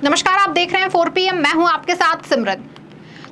नमस्कार, आप देख रहे हैं 4 PM। मैं हूं आपके साथ सिमरन।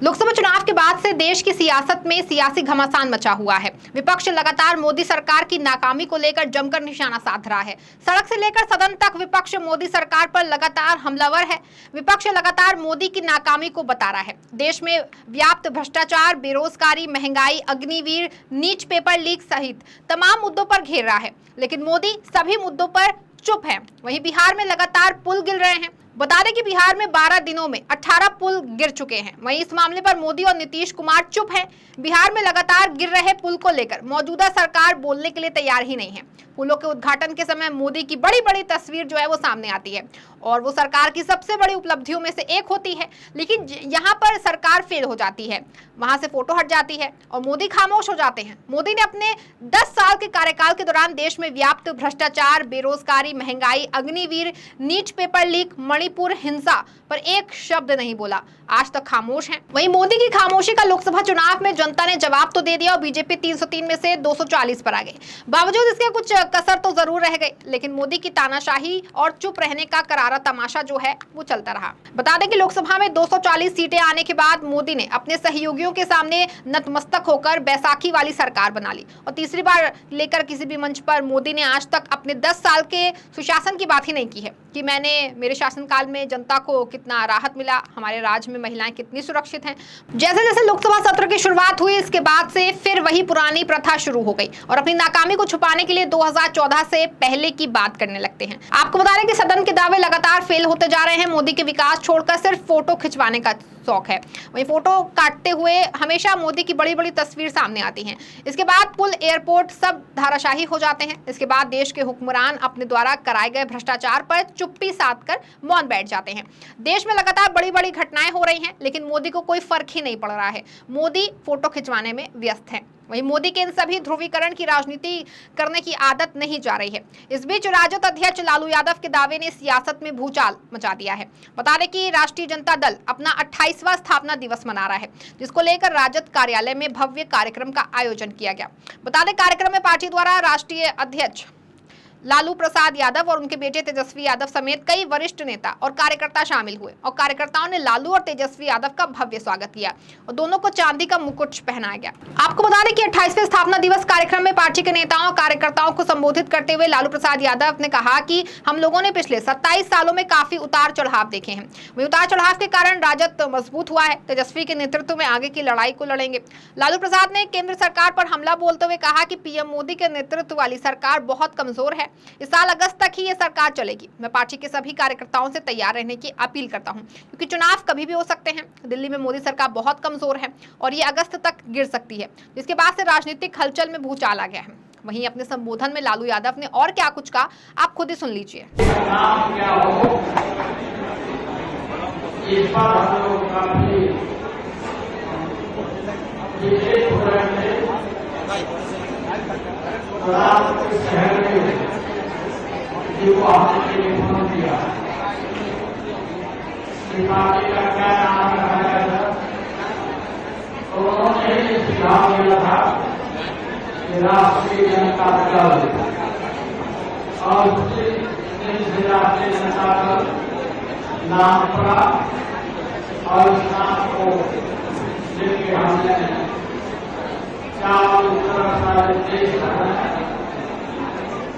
लोकसभा चुनाव के बाद से देश की सियासत में सियासी घमासान मचा हुआ है। विपक्ष लगातार मोदी सरकार की नाकामी को लेकर जमकर निशाना साध रहा है। सड़क से लेकर सदन तक विपक्ष मोदी सरकार पर लगातार हमलावर है। विपक्ष लगातार मोदी की नाकामी को बता रहा है। देश में व्याप्त भ्रष्टाचार, बेरोजगारी, महंगाई, अग्निवीर, नीच पेपर लीक सहित तमाम मुद्दों पर घेर रहा है, लेकिन मोदी सभी मुद्दों पर चुप है। वहीं बिहार में लगातार पुल गिर रहे हैं। बता दें कि बिहार में 12 दिनों में 18 पुल गिर चुके हैं। वहीं इस मामले पर मोदी और नीतीश कुमार चुप हैं। बिहार में लगातार गिर रहे पुल को लेकर मौजूदा सरकार बोलने के लिए तैयार ही नहीं है। पुलों के उद्घाटन के समय मोदी की बड़ी बड़ी तस्वीर जो है वो सामने आती है और वो सरकार की सबसे बड़ी उपलब्धियों में से एक होती है, लेकिन यहाँ पर सरकार फेल हो जाती है। वहां से फोटो हट जाती है और मोदी खामोश हो जाते हैं। मोदी ने अपने 10 साल के कार्यकाल के दौरान देश में व्याप्त भ्रष्टाचार, बेरोजगारी, महंगाई, अग्निवीर, नीच पेपर लीक, मणिपुर हिंसा पर एक शब्द नहीं बोला। आज तक खामोश हैं। वहीं मोदी की खामोशी का लोकसभा चुनाव में जनता ने जवाब तो दे दिया और बीजेपी 303 में से 240 पर आ गई। बावजूद इसके कुछ कसर तो जरूर रह गई, लेकिन मोदी की तानाशाही और चुप रहने का करारा तमाशा जो है वो चलता रहा। बता दें कि लोकसभा में 240 सीटें आने के बाद मोदी ने अपने सहयोगियों के सामने नतमस्तक होकर बैसाखी वाली सरकार बना ली और तीसरी बार लेकर किसी भी मंच पर मोदी ने आज तक अपने 10 साल के सुशासन की बात ही नहीं की है कि मेरे शासनकाल में जनता को कितना राहत मिला, हमारे राज्य में महिलाएं कितनी सुरक्षित हैं। जैसे जैसे लोकसभा सत्र की शुरुआत हुई, इसके बाद से फिर वही पुरानी प्रथा शुरू हो गई और अपनी नाकामी को छुपाने के लिए 2014 से पहले की बात करने लगते हैं। आपको बता दें कि सदन के दावे लगातार फेल होते जा रहे हैं। मोदी के विकास छोड़कर सिर्फ फोटो खिंचवाने का शौक है। वही फोटो काटते हुए हमेशा मोदी की बड़ी बड़ी तस्वीर सामने आती हैं। इसके बाद पुल, एयरपोर्ट सब धाराशाही हो जाते हैं। इसके बाद देश के हुक्मरान अपने द्वारा कराए गए भ्रष्टाचार पर चुप्पी साध कर मौन बैठ जाते हैं। देश में लगातार बड़ी बड़ी घटनाएं हो रही हैं, लेकिन मोदी को कोई फर्क ही नहीं पड़ रहा है। मोदी फोटो खिंचवाने में व्यस्त है। वहीं मोदी के इन सभी ध्रुवीकरण की राजनीति करने की आदत नहीं जा रही है। इस बीच राजद अध्यक्ष लालू यादव के दावे ने सियासत में भूचाल मचा दिया है। बता दें कि राष्ट्रीय जनता दल अपना 28वां स्थापना दिवस मना रहा है, जिसको लेकर राजद कार्यालय में भव्य कार्यक्रम का आयोजन किया गया। बता दें कार्यक्रम में पार्टी द्वारा राष्ट्रीय अध्यक्ष लालू प्रसाद यादव और उनके बेटे तेजस्वी यादव समेत कई वरिष्ठ नेता और कार्यकर्ता शामिल हुए और कार्यकर्ताओं ने लालू और तेजस्वी यादव का भव्य स्वागत किया और दोनों को चांदी का मुकुट पहनाया गया। आपको बता दें कि 28वें स्थापना दिवस कार्यक्रम में पार्टी के नेताओं और कार्यकर्ताओं को संबोधित करते हुए लालू प्रसाद यादव ने कहा कि हम लोगों ने पिछले 27 सालों में काफी उतार चढ़ाव देखे हैं। वही उतार चढ़ाव के कारण राजद मजबूत हुआ है। तेजस्वी के नेतृत्व में आगे की लड़ाई को लड़ेंगे। लालू प्रसाद ने केंद्र सरकार पर हमला बोलते हुए कहा कि पीएम मोदी के नेतृत्व वाली सरकार बहुत कमजोर है। इस साल अगस्त तक ही ये सरकार चलेगी। मैं पार्टी के सभी कार्यकर्ताओं से तैयार रहने की अपील करता हूं, क्योंकि चुनाव कभी भी हो सकते हैं। दिल्ली में मोदी सरकार बहुत कमजोर है और ये अगस्त तक गिर सकती है, जिसके बाद से राजनीतिक हलचल में भूचाल आ गया है। वहीं अपने संबोधन में लालू यादव ने और क्या कुछ कहा, आप खुद ही सुन लीजिए। पार्टी का क्या नाम रखा गया था, तो उन्होंने ही सुझाव दिया था कि राष्ट्रीय जनता दल, और राष्ट्रीय जनता दल नाम पड़ा और इस नाम को लेके हमने चारों तरफ सारे देश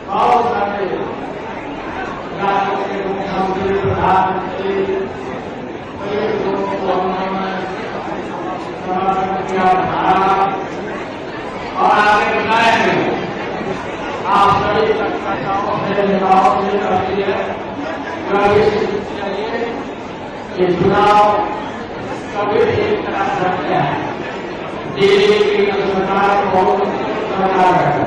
बहुत सारे राज्यों के मुख्यमंत्री, प्रधानमंत्री, कई लोगों को उन्होंने समर्थन किया और आगे बढ़ाए। आप सभी कार्यकर्ताओं से, नेताओं से करती है ये चुनाव कभी भी करा सकते हैं। दिल्ली की सरकार बहुत सरकार है,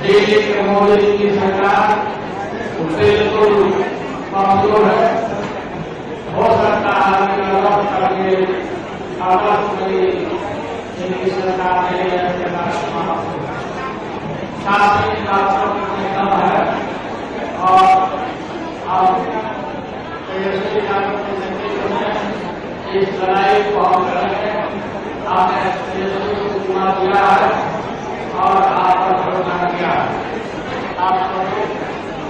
दिल्ली के मोदी की सरकार बिल्कुल कमजोर है। हो सकता है कि अलग करके अगस्त में इनकी सरकार शासन का कम है और इस लड़ाई को हम करेंगे। आपने दिया है और आप पर भरोसा किया है। आप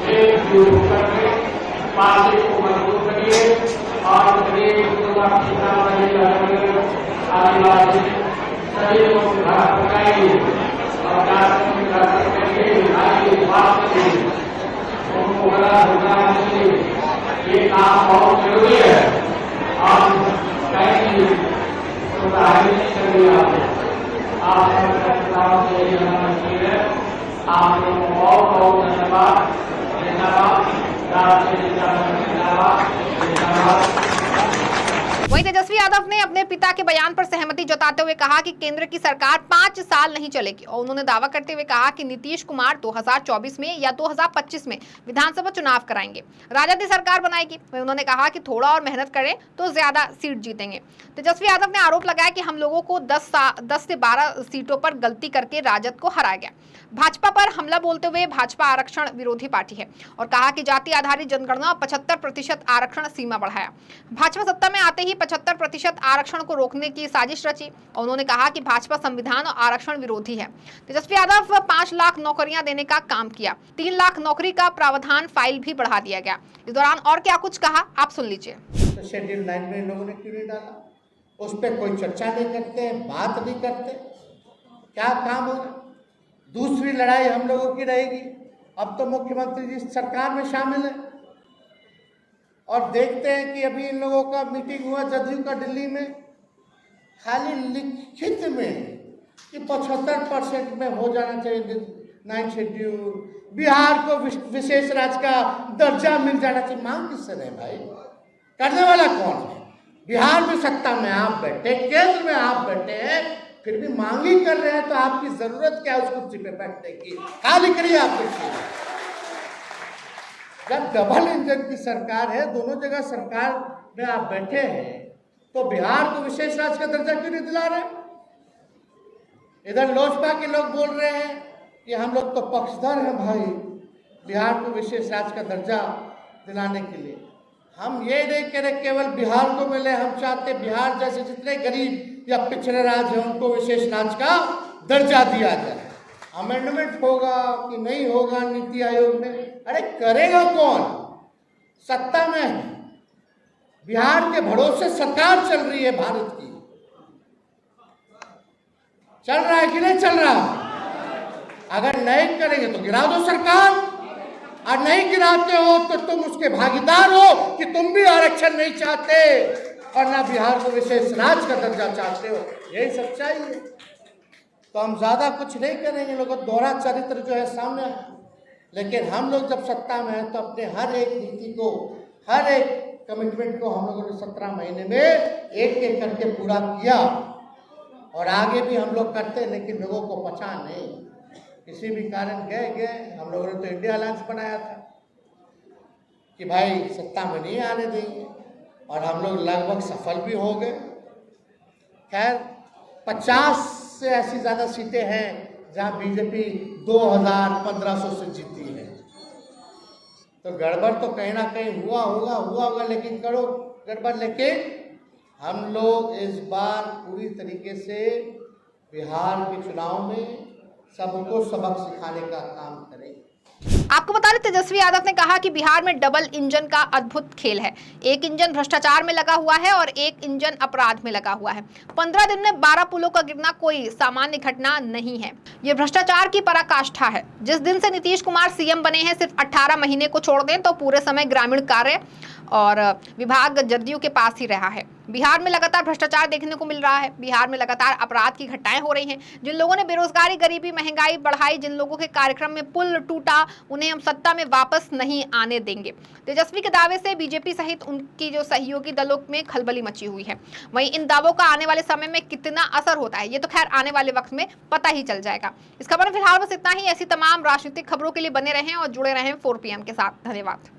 एकजुट करके पार्टी को मजबूत करिए। का सीतामढ़ी आदिवासी सभी को सुधार कराएंगे और राष्ट्र में शासन करेंगे, नारी बात करेंगे, उनको बड़ा सुधार देंगे। ये काम बहुत जरूरी है और कहीं सुधार नहीं करेंगे आप सरकार से यही अनुमति है। आप लोगों को बहुत बहुत धन्यवाद। वहीं तेजस्वी यादव ने अपने पिता के बयान पर सहमति जताते हुए कहा कि केंद्र की सरकार 5 साल नहीं चलेगी और उन्होंने दावा करते हुए कहा कि नीतीश कुमार 2024 में या 2025 में विधानसभा चुनाव कराएंगे, राजद की सरकार बनाएगी। वहीं उन्होंने कहा कि थोड़ा और मेहनत करें तो ज्यादा सीट जीतेंगे। तेजस्वी यादव ने आरोप लगाया कि हम लोगों को 10 से 12 सीटों पर गलती करके राजद को हराया गया। भाजपा पर हमला बोलते हुए भाजपा आरक्षण विरोधी पार्टी है और कहा कि जाति आधारित जनगणना 75% आरक्षण सीमा बढ़ाया। भाजपा सत्ता में आते ही 75% आरक्षण को रोकने की साजिश रची और उन्होंने कहा कि भाजपा संविधान और आरक्षण विरोधी है। तेजस्वी यादव 5 लाख नौकरियां देने का काम किया, 3 लाख नौकरी का प्रावधान फाइल भी बढ़ा दिया गया। इस दौरान और क्या कुछ कहा, आप सुन लीजिए। शेड्यूल 9 में लोगों ने क्यों नहीं डाला? उस पर कोई चर्चा नहीं करते, बात नहीं करते, क्या काम होगा? दूसरी लड़ाई हम लोगों की रहेगी। अब तो मुख्यमंत्री जी सरकार में शामिल है और देखते हैं कि अभी इन लोगों का मीटिंग हुआ जदयू का दिल्ली में, खाली लिखित में कि 75% में हो जाना चाहिए 9 शेड्यूल, बिहार को विशेष राज्य का दर्जा मिल जाना चाहिए। मांग किससे रहे भाई? करने वाला कौन है? बिहार में सत्ता में आप बैठे, केंद्र में आप बैठे हैं, फिर भी मांग ही कर रहे हैं, तो आपकी जरूरत क्या है उस कुर्सी पे बैठने की? खाली करिए आप कुर्सी। जब डबल इंजन की सरकार है, दोनों जगह सरकार में आप बैठे हैं, तो बिहार को विशेष राज्य का दर्जा क्यों नहीं दिला रहे? इधर लोजपा के लोग बोल रहे हैं कि हम लोग तो पक्षधर हैं भाई बिहार को विशेष राज्य का दर्जा दिलाने के लिए। हम ये नहीं कह रहे केवल बिहार को मिले, हम चाहते बिहार जैसे जितने गरीब या पिछड़े राज्य हैं उनको विशेष राज्य का दर्जा दिया जाए। अमेंडमेंट होगा कि नहीं होगा नीति आयोग में, अरे करेगा कौन? सत्ता में है, बिहार के भरोसे सरकार चल रही है भारत की। चल रहा है कि नहीं चल रहा? अगर नहीं करेंगे तो गिरा दो सरकार, और नहीं गिराते हो तो तुम उसके भागीदार हो कि तुम भी आरक्षण नहीं चाहते और ना बिहार को विशेष राज्य का दर्जा चाहते हो। यही सच्चाई है। तो हम ज्यादा कुछ नहीं करेंगे, लोगों को दोहरा चरित्र जो है सामने है। लेकिन हम लोग जब सत्ता में हैं तो अपने हर एक नीति को, हर एक कमिटमेंट को हम लोगों ने 17 महीने में एक एक करके पूरा किया और आगे भी हम लोग करते हैं, लेकिन लोगों को पचा नहीं। किसी भी कारण गए हम लोगों ने तो इंडिया अलायंस बनाया था कि भाई सत्ता में नहीं आने देंगे और हम लोग लगभग सफल भी हो गए। खैर 50 से ऐसी ज़्यादा सीटें हैं जहां बीजेपी 2500 से जीती है। तो गड़बड़ तो कहीं ना कहीं हुआ होगा, लेकिन करो गड़बड़। लेकिन हम लोग इस बार पूरी तरीके से बिहार के चुनाव में सबको सबक सिखाने का काम करें। आपको बता दें तेजस्वी यादव ने कहा कि बिहार में डबल इंजन का अद्भुत खेल है। एक इंजन भ्रष्टाचार में लगा हुआ है और एक इंजन अपराध में लगा हुआ है। 15 दिन में 12 पुलों का गिरना कोई सामान्य घटना नहीं है, ये भ्रष्टाचार की पराकाष्ठा है। जिस दिन से नीतीश कुमार सीएम बने हैं, सिर्फ 18 महीने को छोड़ दें तो पूरे समय ग्रामीण कार्य और विभाग जदयू के पास ही रहा है। बिहार में लगातार भ्रष्टाचार देखने को मिल रहा है। बिहार में लगातार अपराध की घटनाएं हो रही हैं। जिन लोगों ने बेरोजगारी, गरीबी, महंगाई बढ़ाई, जिन लोगों के कार्यक्रम में पुल टूटा, उन्हें हम सत्ता में वापस नहीं आने देंगे। तेजस्वी के दावे से बीजेपी सहित उनकी जो सहयोगी दलों में खलबली मची हुई है। वहीं इन दावों का आने वाले समय में कितना असर होता है, ये तो खैर आने वाले वक्त में पता ही चल जाएगा। इस खबर में फिलहाल बस इतना ही। ऐसी तमाम राजनीतिक खबरों के लिए बने रहें और जुड़े रहें 4 PM के साथ। धन्यवाद।